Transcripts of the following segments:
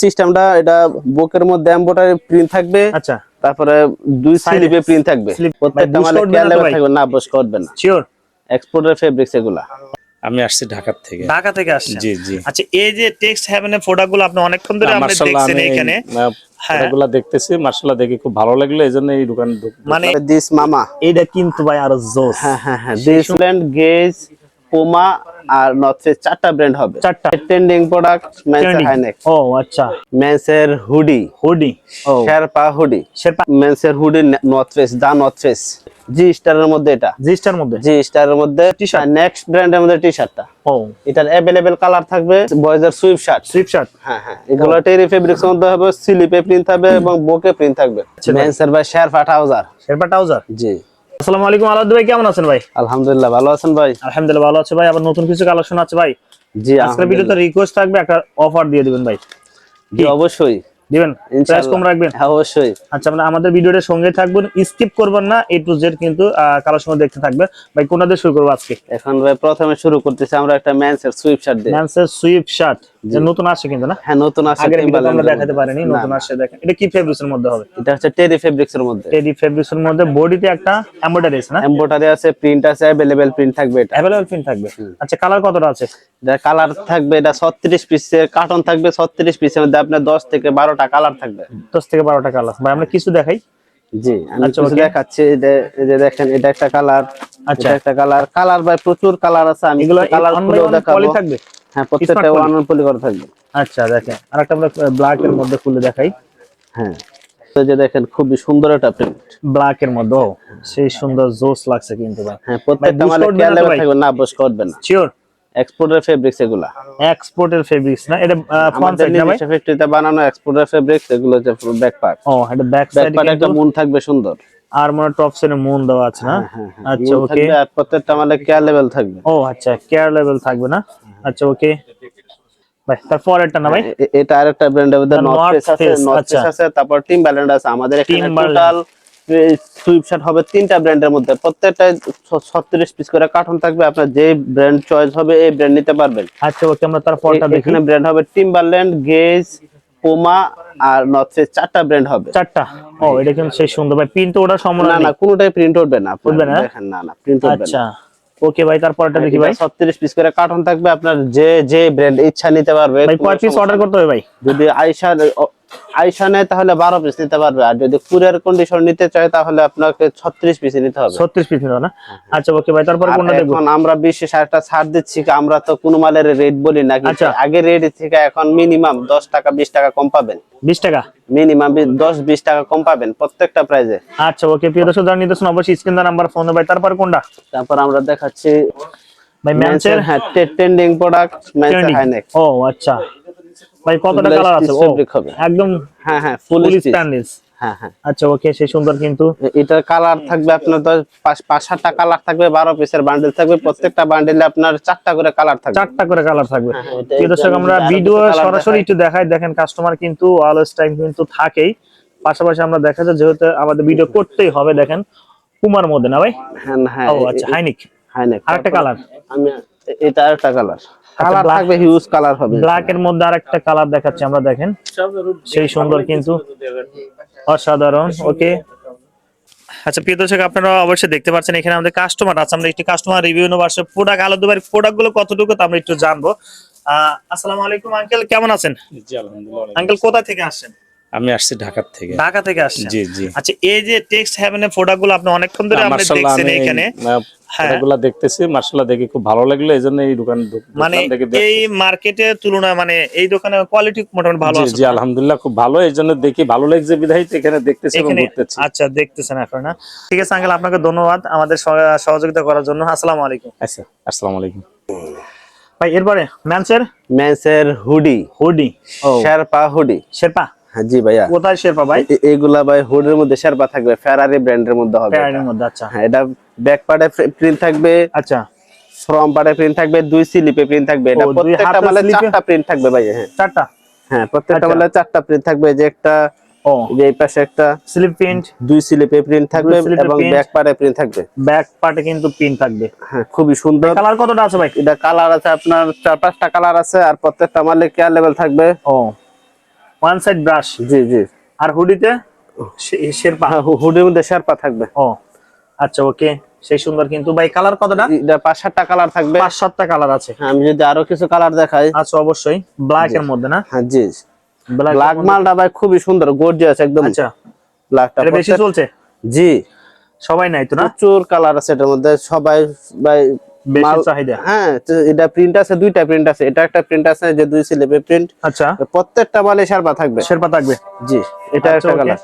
সিস্টেমটা এটা বুকের মধ্যে এমব্রয়ডারি প্রিন্ট থাকবে। আচ্ছা, তারপরে দুই স্লিপে প্রিন্ট থাকবে। প্রত্যেকটা মালে কেয়ার লেভেল থাকবে, না বস করবে না। শিওর এক্সপোর্টের ফেব্রিক্স এগুলা। আমি আসছি ঢাকা থেকে। ঢাকা থেকে আসছেন? জি জি। আচ্ছা, এই যে টেক্সট হেভেনের প্রোডাক্টগুলো আপনি অনেকক্ষণ ধরে আপনি দেখছেন এখানে। হ্যাঁ, এগুলা দেখতেছি, মাশাআল্লাহ দেখি খুব ভালো লাগলো, এইজন্য এই দোকানে মানে দিস মামা, এইটা কিন্তু ভাই আরো জোস। হ্যাঁ হ্যাঁ হ্যাঁ, দিস ব্র্যান্ড, গেজ, পুমা আর নর্থ ফেস, চারটা ব্র্যান্ড হবে। চারটা ট্রেন্ডিং প্রোডাক্ট। মেন্সের হাইনেক। ও আচ্ছা, মেন্সের হুডি, হুডি, ও শেরপা হুডি, শেরপা, মেন্সের hoodie North Face, the North Face, জি স্টারের মধ্যে। এটা জি স্টার মধ্যে, জি স্টারের মধ্যে টি-শার্ট। নেক্সট ব্র্যান্ডের মধ্যে টি-শার্টটা। ও এটার अवेलेबल কালার থাকবে। বয়েজের সুইফট শার্ট, সুইফট শার্ট। হ্যাঁ হ্যাঁ, এগুলো টেরি ফেব্রিক্স এর মধ্যে হবে, স্লিপে প্রিন্ট থাকবে এবং বুকে প্রিন্ট থাকবে। মেন্সের ভাই শেরপা ট্রাউজার। শেরপা ট্রাউজার। জি। আসসালামু আলাইকুম আলাদ ভাই, কেমন আছেন ভাই? আলহামদুলিল্লাহ, ভালো আছেন ভাই? আলহামদুলিল্লাহ ভালো আছে ভাই। আবার নতুন কিছু কালেকশন আছে ভাই? জি। আজকের ভিডিওতে রিকোয়েস্ট থাকবে, একটা অফার দিয়ে দিবেন ভাই। জি অবশ্যই দিবেন, প্রাইস কম রাখবেন। হ্যাঁ অবশ্যই। আচ্ছা, মানে আমাদের ভিডিওটার সঙ্গে থাকবেন, স্কিপ করবেন না, A to Z কিন্তু কালেকশন দেখতে থাকবে ভাই। কোনটা দিয়ে শুরু করব আজকে? এখন ভাই প্রথমে শুরু করতেছি আমরা একটা মেন্সের সুইফট শার্ট দিয়ে। মেন্সের সুইফট শার্ট, যে নতুন আসছে কিন্তু না? হ্যাঁ নতুন আসছে, আগের ভিডিওতে আমরা দেখাতে পারিনি, নতুন আসছে। দেখেন এটা কি ফেব্রিক্স এর মধ্যে হবে? এটা হচ্ছে টেরি ফেব্রিক্স এর মধ্যে। টেডি ফেব্রিক্স এর মধ্যে বডিতে একটা এমব্রয়ডারি আছে না? এমব্রয়ডারি আছে, প্রিন্ট আছে, अवेलेबल প্রিন্ট থাকবে। এটা अवेलेबल প্রিন্ট থাকবে। আচ্ছা, কালার কতটা আছে? এটা কালার থাকবে, এটা 36 পিসের কার্টন থাকবে। 36 পিসের মধ্যে আপনার 10 থেকে 12টা কালার থাকবে। 10 থেকে 12টা কালার ভাই, আমরা কিছু দেখাই। জি আমি আচ্ছা, কিছু দেখাচ্ছি। এই যে দেখেন, এটা একটা কালার। আচ্ছা, এটা একটা কালার। কালার ভাই প্রচুর কালার আছে, আমি এগুলো কালার গুলো দেখাবো। পলি থাকবে। হ্যাঁ প্রত্যেকটা ওয়ান ওয়ান পলি করা থাকবে। আচ্ছা দেখেন, আরেকটা আমরা ব্ল্যাক এর মধ্যে খুলে দেখাই। হ্যাঁ, তো যে দেখেন খুবই সুন্দর একটা প্রিন্ট ব্ল্যাক এর মধ্যে, সেই সুন্দর জোস লাগছে কিন্তু ভাই। হ্যাঁ প্রত্যেকটা মালে কেয়ার লেভেল থাকবে, না বস করবে না। শিওর এক্সপোর্টের ফেব্রিক্স এগুলা। এক্সপোর্টের ফেব্রিক্স না? এটা ফ্রন্ট সাইড না ভাই? ফ্যাক্টরিতে বানানো এক্সপোর্টের ফেব্রিক্স এগুলো। যে ব্যাক পার্ট, ও এটা ব্যাক ব্যাক সাইডে পার্ট একটা কিন্তু মুন থাকবে সুন্দর। আর মনে টপ সাইডে মুন দেওয়া আছে না? আচ্ছা ওকে। আর প্রত্যেকটা মালে কেয়ার লেভেল থাকবে। ও আচ্ছা, কেয়ার লেভেল থাকবে না? আচ্ছা ওকে ভাই। তারপর এটা না ভাই? এটা আরেকটা ব্র্যান্ডের মধ্যে নর্থ ফেস আছে, নর্থ আচ্ছা ফেস আছে, তারপর টিমবারল্যান্ড আছে। আমাদের এখানে টোটাল সুইফট শার্ট হবে 3টা ব্র্যান্ডের মধ্যে। প্রত্যেকটায় 36 পিস করে কার্টন থাকবে। আপনার যে ব্র্যান্ড চয়েস হবে এই ব্র্যান্ড নিতে পারবেন। আচ্ছা ওকে, আমরা তারপরটা দেখি। এখানে ব্র্যান্ড হবে টিমবারল্যান্ড, গেজ, পুমা আর নর্থ ফেস, 4টা ব্র্যান্ড হবে। 4টা। ও এটা কিন্তু সেই সুন্দর ভাই। প্রিন্ট ওটা সম্পূর্ণ না না, কোনোটাই প্রিন্ট উঠবে না। উঠবে না? দেখেন, না না প্রিন্ট উঠবে না। আচ্ছা ওকে ভাই, তারপরটা দেখি ভাই। 36 পিস করে কার্টন থাকবে। আপনার যে ব্র্যান্ড ইচ্ছা নিতে পারবে। ভাই কয় পিস অর্ডার করতে হবে ভাই? যদি আয়শা নেয় তাহলে 12 পিস নিতে পারবে, আর যদি কুরিয়ার কন্ডিশন নিতে চায় তাহলে আপনাকে 36 পিস নিতে হবে। 36 পিস না? আচ্ছা ওকে ভাই, তারপর কোনটা দেখব? এখন আমরা বিশেষ একটা ছাড় দিচ্ছি। আমরা তো কোনো মালের রেট বলি না, কিন্তু আগে রেট থেকে এখন মিনিমাম 10 টাকা 20 টাকা কম পাবেন। 20 টাকা মিনিমাম 10-20 টাকা কম পাবেন প্রত্যেকটা প্রাইজে। আচ্ছা ওকে, প্রিয় দর্শক যারা নিতেছেন অবশ্যই স্ক্রিন নাম্বার ফোন ভাই। তারপর কোনটা? তারপর আমরা দেখাচ্ছি ভাই মেন্সের। হ্যাঁ ট্রেন্ডিং প্রোডাক্ট মেন্সের হাইনেক। ও আচ্ছা ভাই, কতটা কালার আছে? ও একদম হ্যাঁ হ্যাঁ ফুল স্ট্যান্ডার্ড। হ্যাঁ হ্যাঁ। আচ্ছা ওকে, সেই সুন্দর কিন্তু এটার কালার থাকবে আপনার 5-7টা কালার থাকবে। 12 পিসের বান্ডেল থাকবে। প্রত্যেকটা বান্ডেলে আপনার 4টা করে কালার থাকবে। 4টা করে কালার থাকবে। প্রিয় দর্শক আমরা ভিডিও সরাসরি একটু দেখাই। দেখেন কাস্টমার কিন্তু অলওয়েজ টাইম কিন্তু থাকেই। পাশাপাশি আমরা দেখা যায় যেহেতু আমাদের ভিডিও করতেই হবে। দেখেন পুমার মধ্যে না ভাই? হ্যাঁ হ্যাঁ। ও আচ্ছা, হাইনিক। আরেকটা কালার। আমি এটা আরেকটা কালার থাকবে, হিউজ কালার হবে। ব্ল্যাক এর মধ্যে আরেকটা কালার দেখাচ্ছি আমরা। দেখেন সেই সুন্দর কিন্তু, অসাধারণ। ওকে আচ্ছা, প্রিয় দর্শক আপনারা অবশ্যই দেখতে পাচ্ছেন এখানে আমাদের কাস্টমার আছে। আমরা একটি কাস্টমার রিভিউ নেব। আসলে প্রোডাক্ট আলাদা ভাই, প্রোডাক্ট গুলো কতটুকু তা আমরা একটু জানবো। আসসালামু আলাইকুম আঙ্কেল, কেমন আছেন? জি আলহামদুলিল্লাহ। আঙ্কেল কোথা থেকে আসছেন? আমি আসছি ঢাকা থেকে। ঢাকা থেকে আসছেন? জি জি। আচ্ছা, এই যে টেক্সট হেভেনের প্রোডাক্টগুলো আপনি অনেকক্ষণ ধরে আপনি দেখছেন এখানে। হ্যাঁ এগুলা দেখতেছি, মাশাআল্লাহ দেখি খুব ভালো লাগলো, এইজন্য এই দোকান মানে এই মার্কেটের তুলনায় মানে এই দোকানের কোয়ালিটি মোটামুটি ভালো আছে। জি আলহামদুলিল্লাহ খুব ভালো, এইজন্য দেখি ভালো লাগছে বিধায় এখানে দেখতেছি এবং ঘুরতেছি। আচ্ছা দেখতেছেন এখন না? ঠিক আছে আঙ্কেল, আপনাকে ধন্যবাদ আমাদের সহযোগিতা করার জন্য। আসসালামু আলাইকুম। আচ্ছা আসসালামু আলাইকুম ভাই। এরপরে মেন্সের হুডি, শেরপা হুডি। শেরপা? হ্যাঁ জি ভাইয়া। কোথায় শেরপা ভাই? এগুলা ভাই হুডির মধ্যে শেরপা থাকবে, ফেরারি ব্র্যান্ডের মধ্যে হবে। ফেরারির মধ্যে? আচ্ছা হ্যাঁ, এটা ব্যাক পার্টে প্রিন্ট থাকবে। আচ্ছা, ফ্রন্ট পার্টে প্রিন্ট থাকবে, 2 স্লিপে প্রিন্ট থাকবে। এটা প্রত্যেকটা মালে 4টা প্রিন্ট থাকবে ভাই। হ্যাঁ 4টা। হ্যাঁ প্রত্যেকটা মালে 4টা প্রিন্ট থাকবে। যে একটা, যে এই পাশে একটা স্লিপ প্রিন্ট, 2 স্লিপে প্রিন্ট থাকবে এবং ব্যাক পার্টে প্রিন্ট থাকবে। ব্যাক পার্টে কিন্তু প্রিন্ট থাকবে। হ্যাঁ খুবই সুন্দর। কালার কতটা আছে ভাই? এটা কালার আছে আপনার 4-5টা কালার আছে, আর প্রত্যেকটা মালে কেয়ার লেভেল থাকবে। ও ওয়ান সাইড ব্রাশ। জি জি। আর হুডিতে শেরপা। হুডির মধ্যে শেরপা থাকবে। ও আচ্ছা ওকে, সেই সুন্দর কিন্তু ভাই। কালার কতটা? এটা 5-7টা কালার থাকবে। 5-7টা কালার আছে। আমি যদি আরো কিছু কালার দেখাই। আচ্ছা অবশ্যই। ব্ল্যাক এর মধ্যে না? হ্যাঁ জি। ব্ল্যাক মধ্যে। মালটা ভাই খুবই সুন্দর, গর্জিয়াস একদম। আচ্ছা, ব্ল্যাকটা এটা বেশি চলছে? জি। সবাই নাই তো না? প্রচুর কালার আছে এটার মধ্যে, সবাই ভাই বেশি চাহিদা। হ্যাঁ, এটা প্রিন্ট আছে, দুইটা প্রিন্ট আছে। এটা একটা প্রিন্ট আছে যে 2 স্লিপে প্রিন্ট। আচ্ছা, প্রত্যেকটা মালে শেরপা থাকবে। শেরপা থাকবে। জি, এটা আচ্ছা, একটা ওকে। কালার।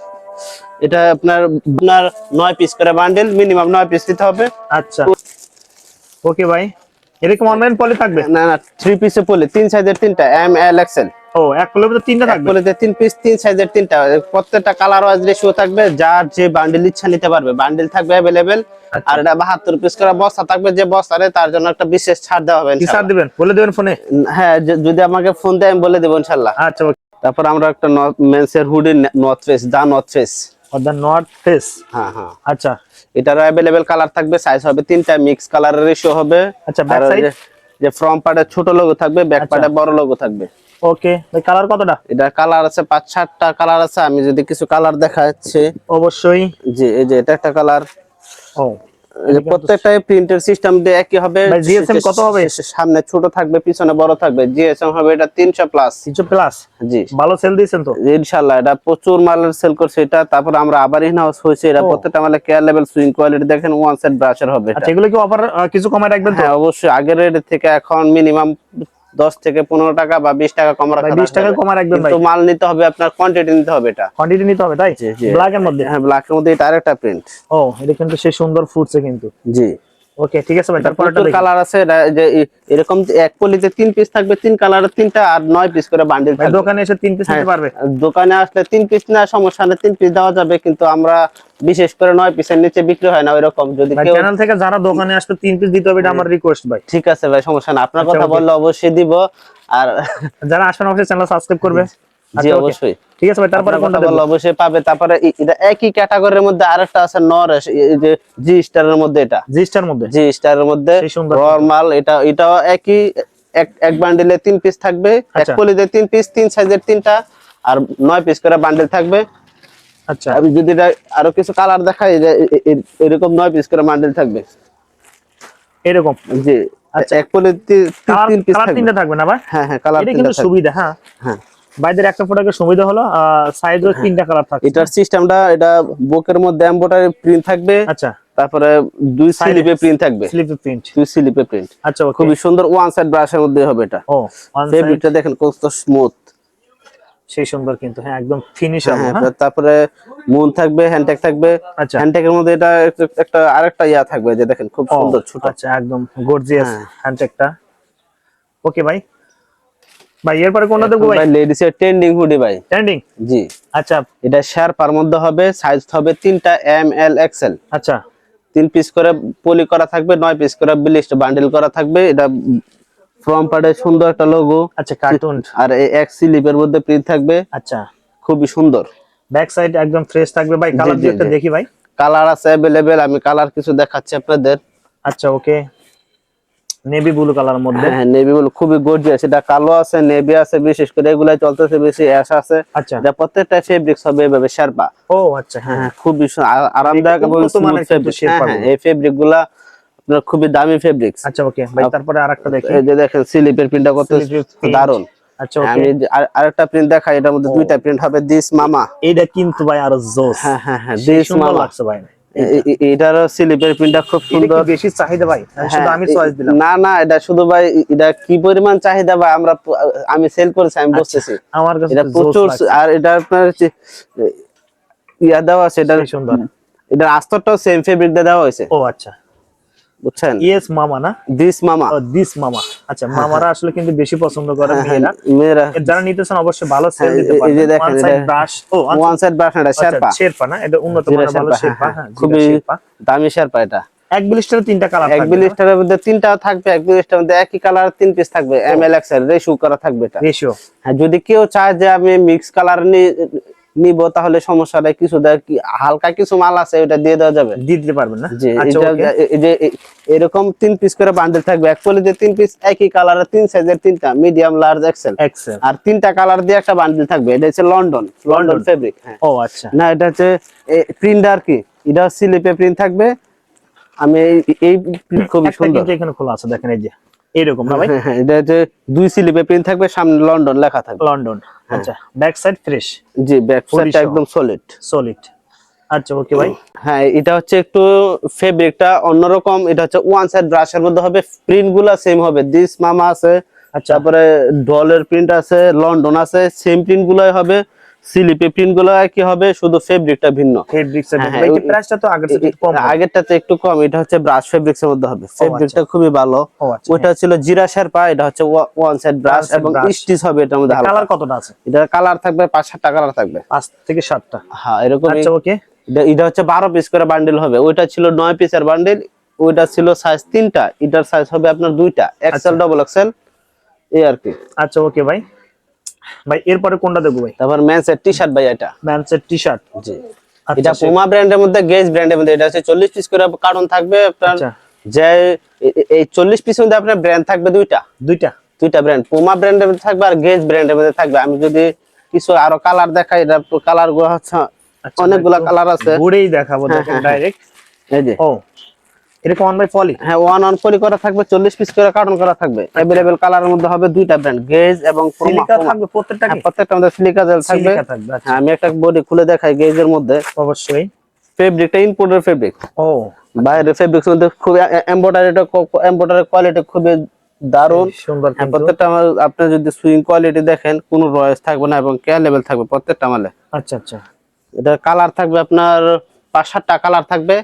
এটা আপনার 9 পিস করে বান্ডেল, মিনিমাম 9 পিস দিতে হবে। আচ্ছা ওকে ভাই, এরকম অনলাইন পলি থাকবে? না না, 3 পিসে পলি, 3 সাইজের 3টা, এম এল এক্সেল। ও, এক পলির মধ্যে 3টা থাকবে? পলিতে 3 পিস, 3 সাইজের 3টা। প্রত্যেকটা কালার ওয়াইজ রেশিও থাকবে, যার যে বান্ডেল ইচ্ছা নিতে পারবে। বান্ডেল থাকবে अवेलेबल। আর এটা 72 পিস করে বস্তা থাকবে, যে বস্তারে তার জন্য একটা বিশেষ ছাড় দেওয়া হবে কি ছাড় ইনশাআল্লাহ। দিবেন বলে দিবেন ফোনে? হ্যাঁ, যদি আমাকে ফোন দেয় আমি বলে দেব ইনশাআল্লাহ। আচ্ছা ওকে। তারপর আমরা একটা মেন্সের hoodie North Face, the North Face. The North face. হ্যাঁ হ্যাঁ। আচ্ছা এটার अवेलेबल কালার থাকবে, সাইজ হবে 3টা, মিক্স কালারের রেশিও হবে। আচ্ছা, ব্যাক সাইড? যে ফ্রন্ট পার্টে ছোট লোগো থাকবে, ব্যাক আচ্ছা। পার্টে বড় লোগো থাকবে। ওকে ভাই, কালার কতটা? এটা কালার আছে 5-7টা কালার আছে। আমি যদি কিছু কালার দেখাচ্ছি। অবশ্যই। জি, এই যে এটা একটা কালার। ও, প্রত্যেকটাই প্রিন্টের সিস্টেম দিয়ে একই হবে। ভাই জিএসএম কত হবে? সামনে ছোট থাকবে, পিছনে বড় থাকবে। জিএসএম হবে এটা 300 প্লাস। 300 প্লাস? জি, ভালো সেল দিয়েছেন তো ইনশাআল্লাহ। এটা প্রচুর মালের সেল করছে এটা। তারপর আমরা আবার ইন হাউস হয়েছে। এটা প্রত্যেকটা মালে কেয়ার লেভেল, সুইং কোয়ালিটি দেখেন, ওয়ান সেট ব্রাশের হবে এটা। আচ্ছা, এগুলো কি অফার কিছু কমায় রাখবেন তো? হ্যাঁ অবশ্যই, আগের রেট থেকে এখন মিনিমাম 10 থেকে 15 টাকা বা 20 টাকা কম রাখা। 20 টাকা কমায় রাখবেন ভাই। কিন্তু মাল নিতে হবে আপনার, কোয়ান্টিটি নিতে হবে। এটা কোয়ান্টিটি নিতে হবে, তাই? ব্ল্যাক এর মধ্যে? হ্যাঁ, ব্ল্যাক এর মধ্যে এটা আরেকটা প্রিন্ট। ও, এটা কিন্তু সেই সুন্দর ফুটছে কিন্তু। জি ওকে, ঠিক আছে ভাই। তারপর প্রচুর কালার আছে। এটা যে এরকম এক পলিতে 3 পিস থাকবে, 3 কালারের 3টা, আর 9 পিস করে বান্ডেল থাকবে। দোকানে এসে 3 পিস নিতে পারবে? দোকানে আসলে 3 পিস না, সমস্যা নেই, 3 পিস দেওয়া যাবে। কিন্তু আমরা বিশেষ করে 9 পিসের নিচে বিক্রি হয় না ওইরকম। যদি কেউ চ্যানেল থেকে যারা দোকানে আসবে 3 পিস দিতে হবে, এটা আমার রিকোয়েস্ট ভাই। ঠিক আছে ভাই, সমস্যা না, আপনার কথা okay. বললে অবশ্যই দিব। আর যারা আসবেন অবশ্যই চ্যানেল সাবস্ক্রাইব করবে। জি আচ্ছা, okay. অবশ্যই। ঠিক আছে ভাই, তারপরে কোনটা বললে দেব? অবশ্যই পাবে। তারপরে এটা একই ক্যাটাগরির মধ্যে আরেকটা আছে নরেশ, এই যে জি স্টারের মধ্যে। এটা জি স্টার মধ্যে? জি স্টারের মধ্যে সেই সুন্দর নরমাল। এটাও একই, এক বান্ডেলে 3 পিস থাকবে। এক আচ্ছা। পলিতে 3 পিস, 3 সাইজের 3টা, আর 9 পিস করে বান্ডেল থাকবে। আচ্ছা, আমি যদি এটা আরো কিছু কালার দেখাই, যে এরকম 9 পিস করে বান্ডেল থাকবে এরকম? জি। আচ্ছা, এক পলিতে 3 পিস কালার থাকবে। 3টা থাকবে না ভাই? হ্যাঁ হ্যাঁ, কালার এটা 3টা কিন্তু থাকবে। সুবিধা। হ্যাঁ হ্যাঁ, ভাইদের একটা প্রোডাক্টের সুবিধা হলো সাইজও 3টা কালার থাকবে। এটার সিস্টেমটা, এটা বুকের মধ্যে এমব্রয়ডারি প্রিন্ট থাকবে। আচ্ছা, তারপরে 2 স্লিপে প্রিন্ট থাকবে। স্লিপে প্রিন্ট? 2 স্লিপে প্রিন্ট। আচ্ছা, ওকে। খুবই সুন্দর, ওয়ান সাইড ব্রাশের মধ্যে হবে এটা। ও, ওয়ান সাইড। ফেব্রিকটা দেখেন কত স্মুথ, সেই সুন্দর কিন্তু। হ্যাঁ, একদম ফিনিশ হবে। হ্যাঁ। হ্যাঁ, তারপরে মুন থাকবে, হ্যান্ডটেক থাকবে। আচ্ছা। হ্যান্ডটেকের মধ্যে এটা একটা আরেকটা ইয়া থাকবে, যে দেখেন খুব সুন্দর ছোট। আচ্ছা, একদম গর্জিয়াস হ্যাঁ। হ্যান্ডটেকটা। ওকে ভাই, ভাই এরপরে কোনটা দেবো ভাই? লেডিস এর ট্রেন্ডিং হুডি ভাই। ট্রেন্ডিং? জি। আচ্ছা এটা শেরপার মধ্যে হবে, সাইজ হবে 3টা, এম এল এক্সেল। আচ্ছা, 3 পিস করে পলি করা থাকবে, 9 পিস করে ব্লিস্ট বান্ডেল করা থাকবে। এটা ফ্রন্ট পার্টে সুন্দর একটা লোগো। আচ্ছা, কার্টুন। আর এই এক স্লিপের মধ্যে প্রিন্ট থাকবে। আচ্ছা, খুবই সুন্দর। ব্যাক সাইড একদম ফ্রেশ থাকবে ভাই। কালার জি, দিয়ে একটা জি। দেখি ভাই। কালার আছে अवेलेबल, আমি কালার কিছু দেখাচ্ছি আপনাদের। আচ্ছা, ওকে। নেভি ব্লু কালারের মধ্যে? হ্যাঁ, নেভি ব্লু খুবই গর্জিয়াস। এটা কালো আছে, নেভি আছে, বিশেষ করে এগুলাই চলতেছে বেশি, অ্যাশ আছে। আচ্ছা, এটা প্রত্যেকটা ফেব্রিক্স হবে এভাবে শেরপা। ও আচ্ছা, হ্যাঁ হ্যাঁ, খুবই আরামদায়ক এবং উন্নত স্মুথ মানের কিন্তু ফেব্রিক। শেরপা হ্যাঁ, গুলো। এই ফেব্রিক গুলা আপনার খুবই দামি ফেব্রিক্স। আচ্ছা, ওকে ভাই। তারপরে আরেকটা দেখি। এই যে দেখেন স্লিপের প্রিন্টটা কত Slip print। দারুন। আচ্ছা, ওকে। আমি আরেকটা প্রিন্ট দেখাই, এটার মধ্যে 2টা প্রিন্ট হবে। দিস মামা। এইটা কিন্তু ভাই আরো জোস। হ্যাঁ হ্যাঁ হ্যাঁ, সেই দিস সুন্দর মামা লাগছে ভাই। এটারও স্লিপের প্রিন্টটা খুব এটা সুন্দর। কি বেশি চাহিদা ভাই? শুধু আমি হ্যাঁ, চয়েস দিলাম? না না, এটা শুধু ভাই, এটা কি পরিমাণ চাহিদা ভাই, আমি সেল করেছি, আমি বুঝতেছি। আমার কাছে এটা তো জোস প্রচুর। লাগছে। আর এটা আপনার ইয়া দেওয়া আছে, এটা সেই সুন্দর। এটা আস্তরটাও সেম ফেব্রিক দিয়ে দেওয়া হয়েছে, ও আচ্ছা, বুঝছেন? ইয়েস মামা না? দিস মামা। ও, দিস মামা। আচ্ছা, মামারা আসলে কিন্তু বেশি পছন্দ করে মেয়েরা। মেয়েরা। যারা নিতেছেন অবশ্যই ভালো সেল দিতে এই পারবেন। যে দেখেন, ওয়ান সাইড ব্রাশ। ও, ওয়ান সাইড ব্রাশ, এটা শেরপা। শেরপা না? এটা উন্নত মানের ভালো শেরপা। হ্যাঁ, খুবই শেরপা। দামি শেরপা এটা। এক ব্লিস্টারে 3টা কালার এক থাকবে? ব্লিস্টারের মধ্যে 3টা থাকবে, এক ব্লিস্টারের মধ্যে একই কালার 3 পিস থাকবে, এম এল এক্সেল রেশিও করা থাকবে এটা। রেশিও? হ্যাঁ, যদি কেউ চায় যে আমি মিক্স কালার নিব তাহলে সমস্যা নাই, কিছু হালকা কিছু মাল আছে ওটা দিয়ে দেওয়া যাবে। দিয়ে দিতে পারবেন না? জি, আচ্ছা ওকে। এই যে এরকম 3 পিস করে বান্ডেল থাকবে, এক পলিতে 3 পিস একই কালারের 3 সাইজের 3টা, মিডিয়াম, লার্জ, এক্সেল, এক্সেল। আর 3টা কালার দিয়ে একটা বান্ডেল থাকবে। এটা হচ্ছে লন্ডন ফেব্রিক। হ্যাঁ, ও আচ্ছা। না এটা হচ্ছে প্রিন্ট আর কি, এটা স্লিপে প্রিন্ট থাকবে। আমি এই print খুবই একটা সুন্দর। কিন্তু এখানে খোলা আছে দেখেন, এই যে এরকম না ভাই? হ্যাঁ হ্যাঁ, এটা হচ্ছে 2 স্লিপে প্রিন্ট থাকবে, সামনে লন্ডন লেখা থাকবে। লন্ডন। আচ্ছা, ব্যাক সাইড ফ্রেশ, জি, ব্যাক Fully সাইডটা shown। একদম সলিড। সলিড। আচ্ছা ওকে ভাই। হ্যাঁ, এটা হচ্ছে একটু ফেব্রিকটা অন্যরকম। এটা হচ্ছে ওয়ান সাইড ব্রাশের মধ্যে হবে, প্রিন্ট গুলা সেম হবে। দিস মামা আছে, আচ্ছা। তারপরে ডলের প্রিন্ট আছে, লন্ডন আছে, সেম প্রিন্ট গুলাই হবে। স্লিপে প্রিন্ট গুলো কি হবে, শুধু ফেব্রিকটা ভিন্ন। ফেব্রিক্স এর হ্যাঁ, ভাই কি প্রাইসটা তো আগের থেকে একটু কম হবে? আগেরটাতে একটু কম। এটা হচ্ছে ব্রাশ ফেব্রিক্স এর মধ্যে হবে, ফেব্রিকটা খুবই ভালো। ও আচ্ছা। ওটা ছিল জিরা শেরপা, এটা হচ্ছে ওয়ান সাইড ব্রাশ side এবং brush। স্টিচ হবে এটার মধ্যে হালকা। কালার কতটা আছে? এটার কালার থাকবে 5-7টা কালার থাকবে। 5 থেকে 7টা। হ্যাঁ, এরকম। আচ্ছা ওকে। এটা হচ্ছে 12 পিস করে বান্ডেল হবে। ওইটা ছিল 9 পিসের বান্ডেল, ওইটা ছিল সাইজ 3টা, এটার সাইজ হবে আপনার 2টা, এক্সেল, ডাবল এক্সেল, এই আর কি। আচ্ছা ওকে ভাই। ভাই এরপরে কোনটা দেবো ভাই? তারপর মেন্সের টি-শার্ট ভাই, এটা ম্যানসের টি-শার্ট। জি, আচ্ছা, এটা পুমা ব্র্যান্ডের মধ্যে, গেজ ব্র্যান্ডের মধ্যে। এটা হচ্ছে 40 পিস করে কার্টন থাকবে আপনার। আচ্ছা। যে এই 40 পিসের মধ্যে আপনার ব্র্যান্ড থাকবে দুইটা ব্র্যান্ড, পুমা ব্র্যান্ডের মধ্যে থাকবে আর গেজ ব্র্যান্ডের মধ্যে থাকবে। আমি যদি কিছু আরো কালার দেখাই, এটা কালার গুলো হচ্ছে অনেকগুলা কালার আছে, ঘুরেই দেখাবো দেখেন ডাইরেক্ট। এই যে। ও এরকম অন বাই পলি। হ্যাঁ, ওয়ান অন পলি করা থাকবে, 40 পিস করে কার্টন করা থাকবে। अवेलेबल কালারের মধ্যে হবে দুইটা ব্র্যান্ড, গেজ এবং সিলিকা থাকবে প্রত্যেকটা। প্রত্যেকটার মধ্যে সিলিকা জেল থাকবে। সিলিকা থাকবে। আচ্ছা হ্যাঁ, আমি একটা বডি খুলে দেখাই গেজের মধ্যে। অবশ্যই। ফেব্রিকটা ইম্পোর্টের ফেব্রিক। ও বাইরের ফেব্রিক্স মধ্যে খুব এমব্রয়ডারি কোয়ালিটি খুবই দারুণ। সুন্দর হ্যাঁ, কিন্তু। প্রত্যেকটা মাল আপনি যদি সুইং কোয়ালিটি দেখেন, কোনো রয়েস থাকবে না এবং কেয়ার লেভেল থাকবে প্রত্যেকটা মালে। আচ্ছা আচ্ছা। এটা কালার থাকবে আপনার 5-7টা কালার থাকবে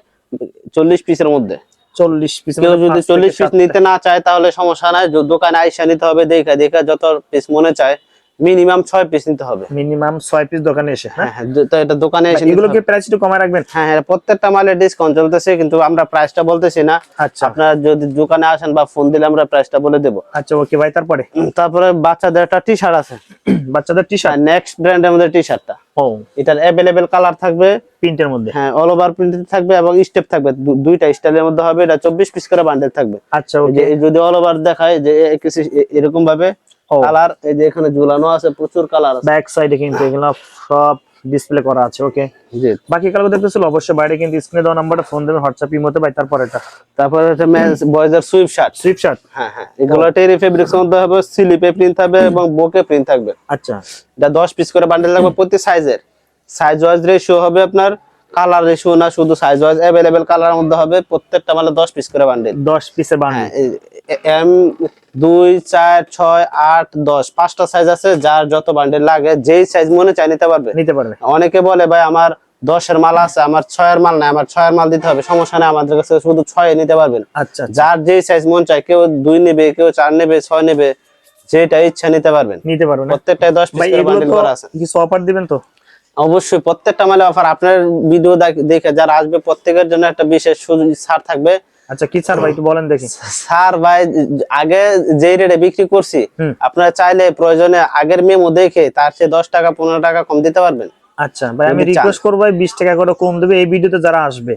40 পিসের মধ্যে। 40 পিস। কেউ যদি 40 পিস নিতে না চায় তাহলে সমস্যা নাই, দোকানে আইসা নিতে হবে। দেখা যত পিস মনে চায়, মিনিমাম 6 পিস নিতে হবে। মিনিমাম 6 পিস দোকানে এসে। হ্যাঁ হ্যাঁ, তো এটা দোকানে এসে নিতে এগুলো কি হবে। প্রাইস একটু কমায় রাখবেন? হ্যাঁ হ্যাঁ, প্রত্যেকটা মালে ডিসকাউন্ট চলতেছে, কিন্তু আমরা প্রাইসটা বলতেছি না। আচ্ছা আপনারা যদি দোকানে আসেন বা ফোন দিলে আমরা প্রাইসটা বলে দেব। আচ্ছা ওকে ভাই। তারপরে তারপরে বাচ্চাদের একটা টি-শার্ট আছে, বাচ্চাদের টি-শার্ট। নেক্সট ব্র্যান্ডের মধ্যে টি-শার্টটা। ও এটার अवेलेबल কালার থাকবে, প্রিন্টের মধ্যে। হ্যাঁ, অল ওভার প্রিন্ট থাকবে এবং স্টেপ থাকবে, দুইটা স্টাইলের মধ্যে হবে। এটা 24 পিস করে বান্ডেল থাকবে। আচ্ছা এই ওকে। যে যদি অল ওভার দেখায় যে কিছু এরকম ভাবে কালার, এই যে এখানে ঝুলানো আছে, প্রচুর কালার আছে। ব্যাক সাইডে কিন্তু এগুলো সব ডিসপ্লে করা আছে। ওকে। জি, বাকি কালার দেখতেছিল অবশ্যই বাইরে কিন্তু স্ক্রিনে দেওয়া নাম্বারটা ফোন দেবেন, হোয়াটসঅ্যাপ ইমোতে ভাই। তারপর এটা তারপরে হচ্ছে মেন্স বয়েজের সুইপ শার্ট। Sweatshirt. হ্যাঁ হ্যাঁ, এগুলো টেরি ফেব্রিক্স এর মধ্যে হবে, স্লিপে প্রিন্ট থাকবে এবং বোকে প্রিন্ট থাকবে। আচ্ছা এটা 10 পিস করে বান্ডেল থাকবে। প্রতি সাইজের সাইজ ওয়াইজ রেশিও হবে আপনার, কালার রেশিও না, শুধু সাইজ ওয়াইজ अवेलेबल কালারের মধ্যে হবে। প্রত্যেকটা মালে 10 পিস করে বান্ডেল। 10 পিসের বান্ডেল। এম 2, 4, 6, 8, 10 5টা সাইজ আছে। যার যত বান্ডেল লাগে, যেই সাইজ মনে চায় নিতে পারবে। অনেকে বলে ভাই আমার 10-এর মাল আছে, আমার 6-এর মাল নাই, আমার 6-এর মাল দিতে হবে। সমস্যা নেই, আমাদের কাছে শুধু 6 নিতে পারবেন। আচ্ছা যার যেই সাইজ মন চায়, কেউ 2 নেবে, কেউ 4 নেবে, 6 নেবে, যেটা ইচ্ছা নিতে পারবেন। প্রত্যেকটাই 10 পিস করে বান্ডেল করা আছে। কিছু অফার দিবেন তো? অবশ্যই, প্রত্যেকটা মালে অফার। আপনার ভিডিও দেখে যারা আসবে প্রত্যেকের জন্য একটা বিশেষ ছাড় থাকবে। আচ্ছা কি স্যার ভাই একটু বলেন দেখি। স্যার ভাই, আগে যেই রেটে বিক্রি করছি, আপনারা চাইলে প্রয়োজনে আগের মেমো দেখে তার চেয়ে 10 টাকা 15 টাকা কম দিতে পারবেন। আচ্ছা ভাই, আমি রিকোয়েস্ট করব 20 টাকা করে কম দেবে এই ভিডিওতে যারা আসবে।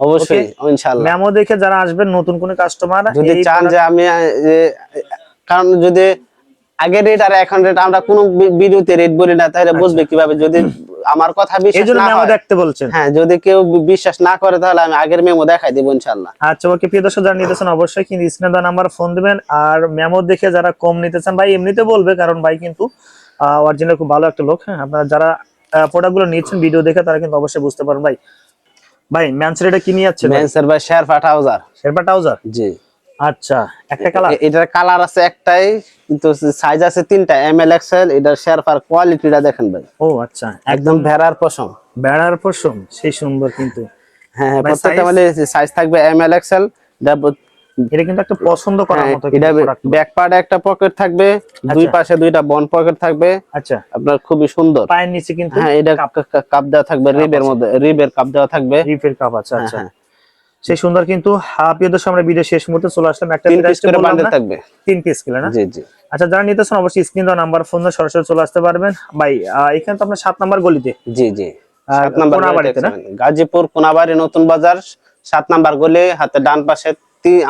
অবশ্যই ইনশাআল্লাহ। মেমো দেখে যারা আসবেন নতুন কোন কাস্টমার যদি চান যে আমি, কারণ যদি আগের রেট আর এখন রেট আমরা কোন ভিডিওতে রেট বলি না, তাহলে বুঝবে কিভাবে? যদি আমার কথা বিশ্বাস না হয়, দেখতে বলছেন। হ্যাঁ, যদি কেউ বিশ্বাস না করে তাহলে আমি আগের মেমো দেখাই দিব ইনশাআল্লাহ। আচ্ছা ওকে। প্রিয় দর্শক যারা নিতেছেন অবশ্যই কিন্তু স্ক্রিনে দেওয়া নাম্বার ফোন দিবেন। আর মেমো দেখে যারা কম নিতে চান ভাই এমনিতে বলবে, কারণ ভাই কিন্তু অরিজিনাল খুব ভালো একটা লোক। হ্যাঁ, আপনারা যারা প্রোডাক্টগুলো নিচ্ছেন ভিডিও দেখে তারা কিন্তু অবশ্যই বুঝতে পারেন। ভাই ম্যানসের এটা কি নিয়ে যাচ্ছে? ম্যানসের ভাই শেরপা ট্রাউজার। শেরপা ট্রাউজার। জি। আচ্ছা, একটা কালার। এটার কালার আছে একটাই, কিন্তু সাইজ আছে 3টা, এমএল, এক্সএল। এটার শেরপার কোয়ালিটিটা দেখেন ভাই। ও আচ্ছা, একদম ভেড়ার পশম। ভেড়ার পশম, সেই সুন্দর কিন্তু। হ্যাঁ হ্যাঁ, প্রত্যেকটা মানে সাইজ থাকবে এমএল, এক্সএল। এটা কিন্তু একটা পছন্দ করার মতো। এটা ব্যাক পার্টে একটা পকেট থাকবে, দুই পাশে দুইটা বন পকেট থাকবে। আচ্ছা, আপনার খুবই সুন্দর। পায়ের নিচে কিন্তু হ্যাঁ, এটা কাপ দেওয়া থাকবে, রিবের মধ্যে রিবের কাপ দেওয়া থাকবে। রিবের কাপ আছে। আচ্ছা, সেই সুন্দর কিন্তু প্রিয় দর্শক আমরা ভিডিও শেষ মুহূর্তে চলে আসলাম। একটা 3 পিস করে বান্ডেল থাকবে, 3 পিস কিলো না? জি জি। আচ্ছা, যারা নিতেছেন অবশ্যই স্ক্রিন দেওয়া নাম্বার ফোন দিয়ে সরাসরি চলে আসতে পারবেন ভাই। এখানে তো আপনার 7 নাম্বার গলিতে, জি জি, 7 নাম্বার কোনাবাড়িতে না? গাজীপুর কোনাবাড়ি নতুন বাজার 7 নাম্বার গলি, হাতে ডান পাশে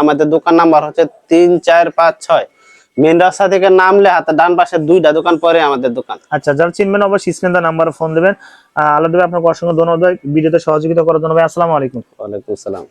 আমাদের দোকান নাম্বার হচ্ছে 3 4 5 6। মেন রাস্তা থেকে নামলে হাতে ডান পাশে 2টা দোকান পরে আমাদের দোকান। আচ্ছা, যারা চিনবেন অবশ্যই স্ক্রিন দেওয়া নাম্বারে ফোন দিবেন। আল্লাহ দেবে আপনাকে অসংখ্য ধন্যবাদ ভিডিওতে সহযোগিতা করার জন্য ভাই। আসসালামু আলাইকুম। ওয়ালাইকুম আসসালাম।